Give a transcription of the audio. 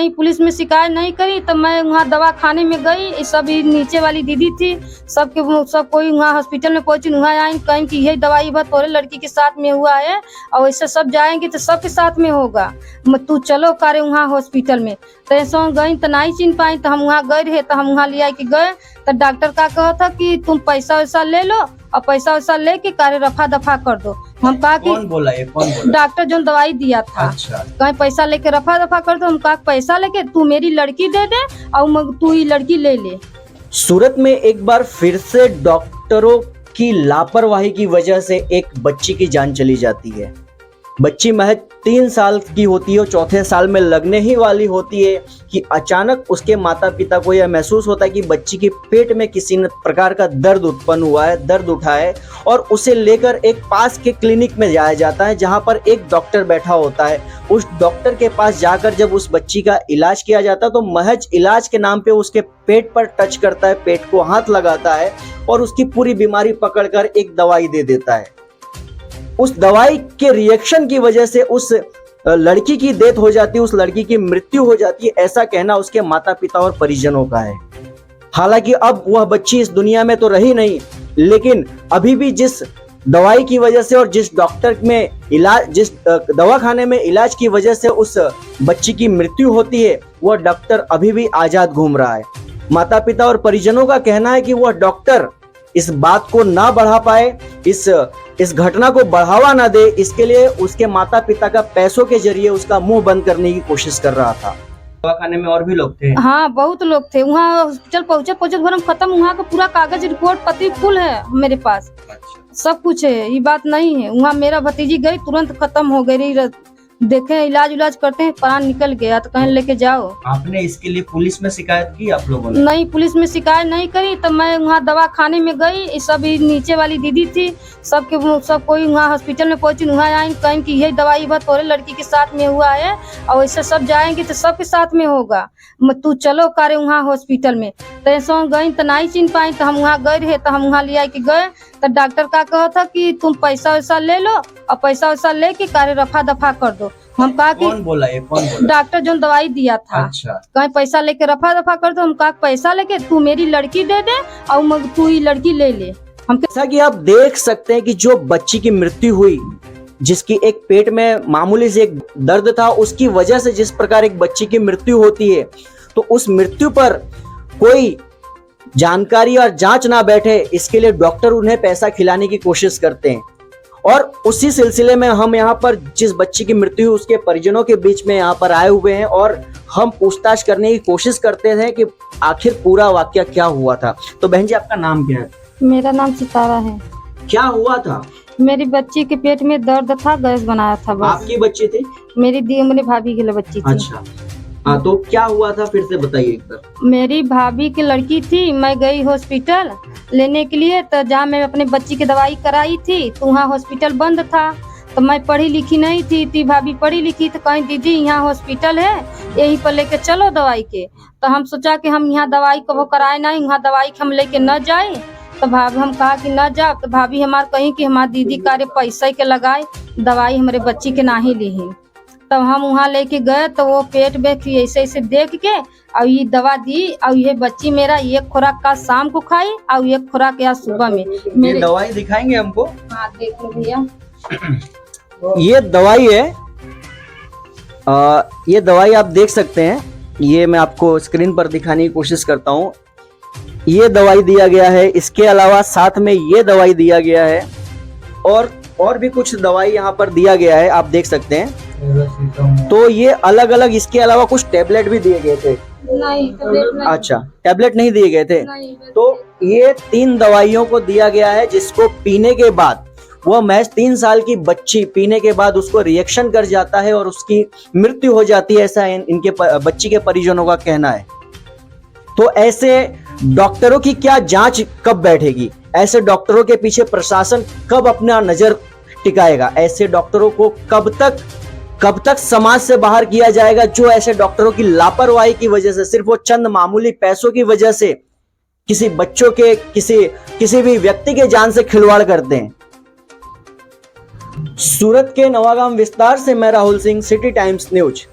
कहीं पुलिस में शिकायत नहीं करी। तो मैं वहाँ दवा खाने में गई, सब नीचे वाली दीदी थी, सब कोई वहाँ हॉस्पिटल में पहुंची, वहाँ आई कहीं कि यही दवाई बस तोरे लड़की के साथ में हुआ है और ऐसे सब जाएंगे तो सबके साथ में होगा, तू चलो कारे वहाँ हॉस्पिटल में। तो ऐसा गई तो नहीं चिन्ह पाई, तो हम वहाँ गए रहे, तो हम वहाँ ले के गए तो डॉक्टर का कहा था कि तुम पैसा वैसा ले लो और पैसा वैसा लेके कारे रफा दफा कर दो। हम कहा कि कौन बोला ये, कौन बोला? डॉक्टर जो दवाई दिया था। अच्छा। कहीं पैसा लेके रफा दफा कर दो। हम कहा पैसा लेके तू मेरी लड़की दे दे और तू ही लड़की ले ले। सूरत में एक बार फिर से डॉक्टरों की लापरवाही की वजह से एक बच्ची की जान चली जाती है। बच्ची महज 3 साल की होती है और चौथे साल में लगने ही वाली होती है कि अचानक उसके माता पिता को यह महसूस होता है कि बच्ची के पेट में किसी न प्रकार का दर्द उत्पन्न हुआ है, दर्द उठा है, और उसे लेकर एक पास के क्लिनिक में जाया जाता है जहां पर एक डॉक्टर बैठा होता है। उस डॉक्टर के पास जाकर जब उस बच्ची का इलाज किया जाता है तो महज इलाज के नाम पे उसके पेट पर टच करता है, पेट को हाथ लगाता है और उसकी पूरी बीमारी पकड़कर एक दवाई दे देता है। उस दवाई के रिएक्शन की वजह से उस लड़की की डेथ हो जाती है, उस लड़की की मृत्यु हो जाती है, ऐसा कहना उसके माता पिता और परिजनों का है। हालांकि अब वह बच्ची इस दुनिया में तो रही नहीं, लेकिन अभी भी जिस दवाई की वजह से और जिस डॉक्टर में इलाज, जिस दवाखाने में इलाज की वजह से उस बच्ची की मृत्यु होती है, वह डॉक्टर अभी भी आजाद घूम रहा है। माता पिता और परिजनों का कहना है कि वह डॉक्टर इस बात को ना बढ़ा पाए, इस घटना को बढ़ावा ना दे, इसके लिए उसके माता पिता का पैसों के जरिए उसका मुंह बंद करने की कोशिश कर रहा था। दवाखाने में और भी लोग थे? हाँ, बहुत लोग थे। वहाँ हॉस्पिटल पहुँचे भर हम खत्म, वहाँ का पूरा कागज रिपोर्ट पति फुल है मेरे पास। अच्छा। सब कुछ है, ये बात नहीं है। वहाँ मेरा भतीजी गई, तुरंत खत्म हो गई। देखे इलाज करते हैं, प्राण निकल गया तो कहीं लेके जाओ। आपने इसके लिए पुलिस में शिकायत की आप लोगों ने? नहीं, पुलिस में शिकायत नहीं करी। तो मैं वहाँ दवा खाने में गई, सब नीचे वाली दीदी थी, सब कोई वहाँ हॉस्पिटल में पहुंची, वहाँ आई कहीं कि यही दवाई बस तोरे लड़की के साथ में हुआ है और ऐसे सब जाएंगे तो सबके साथ में होगा, तू चलो कारे वहाँ हॉस्पिटल में। तो ऐसा गई तो नहीं चिन्ह पाई, तो हम वहाँ गए रहे, तो हम वहाँ ले के गए तो डॉक्टर का कहा था कि तुम पैसा वैसा ले लो और पैसा वैसा लेके कारे रफा दफा कर दो। हम कहा कि कौन बोला ये, कौन बोला? डॉक्टर जो दवाई दिया था। अच्छा। कहीं पैसा लेके रफा दफा कर दो। हम कहा पैसा लेके तू मेरी लड़की दे दे और तू ही लड़की ले ले। हम जैसा कि आप देख सकते हैं कि जो बच्ची की मृत्यु हुई, जिसकी एक पेट में मामूली से एक दर्द था, उसकी वजह से जिस प्रकार एक बच्ची की मृत्यु होती है, तो उस मृत्यु पर कोई जानकारी और जांच ना बैठे, इसके लिए डॉक्टर उन्हें पैसा खिलाने की कोशिश करते हैं। और उसी सिलसिले में हम यहाँ पर जिस बच्ची की मृत्यु हुई उसके परिजनों के बीच में यहाँ पर आए हुए हैं और हम पूछताछ करने की कोशिश करते थे कि आखिर पूरा वाकया क्या हुआ था। तो बहन जी, आपका नाम क्या है? मेरा नाम सितारा है। क्या हुआ था? मेरी बच्ची के पेट में दर्द था, गैस बनाया था बस। आपकी बच्ची थी? मेरी भाभी की बच्ची थी। अच्छा। हाँ, तो क्या हुआ था फिर से बताइए एक बार। मेरी भाभी की लड़की थी, मैं गई हॉस्पिटल लेने के लिए, तो जहाँ मैं अपने बच्ची की दवाई कराई थी तो वहाँ हॉस्पिटल बंद था। तो मैं पढ़ी लिखी नहीं थी, भाभी पढ़ी लिखी, तो कहीं दीदी यहाँ हॉस्पिटल है, यहीं पर लेके चलो दवाई के। तो हम सोचा कि हम यहाँ दवाई कबो कराए नहीं, वहाँ दवाई हम लेके न जाए। तो भाभी हम कहा कि न जा, तो भाभी हमारे कहीं कि हमारी दीदी कार्य पैसे के लगाए दवाई हमारे बच्ची के ना ही ली। तब हम वहाँ लेके गए तो वो पेट में ऐसे ऐसे देख के और ये दवा दी और ये बच्ची मेरा एक खुराक का शाम को खाई और एक खुराक या सुबह में। मेरे दवाई दिखाएंगे हमको? हाँ, देख लो भैया। ये दवाई है, ये दवाई आप देख सकते हैं। ये मैं आपको स्क्रीन पर दिखाने की कोशिश करता हूँ। ये दवाई दिया गया है, इसके अलावा साथ में ये दवाई दिया गया है और भी कुछ दवाई यहाँ पर दिया गया है, आप देख सकते हैं। तो ये अलग अलग, इसके अलावा कुछ टैबलेट भी दिए गए थे। नहीं, टैबलेट नहीं। अच्छा, टैबलेट नहीं दिए गए थे। तो ये 3 दवाइयों को दिया गया है, जिसको पीने के बाद वह महज 3 साल की बच्ची पीने के बाद उसको रिएक्शन कर जाता है और उसकी मृत्यु हो जाती है, ऐसा इनके बच्ची के परिजनों का कहना है। तो ऐसे डॉक्टरों की क्या जांच कब बैठेगी? ऐसे डॉक्टरों के पीछे प्रशासन कब अपना नजर टिकाएगा? ऐसे डॉक्टरों को कब तक समाज से बाहर किया जाएगा, जो ऐसे डॉक्टरों की लापरवाही की वजह से, सिर्फ वो चंद मामूली पैसों की वजह से किसी बच्चों के, किसी भी व्यक्ति के जान से खिलवाड़ करते हैं। सूरत के नवागाम विस्तार से मैं Rahul Singh, city times news.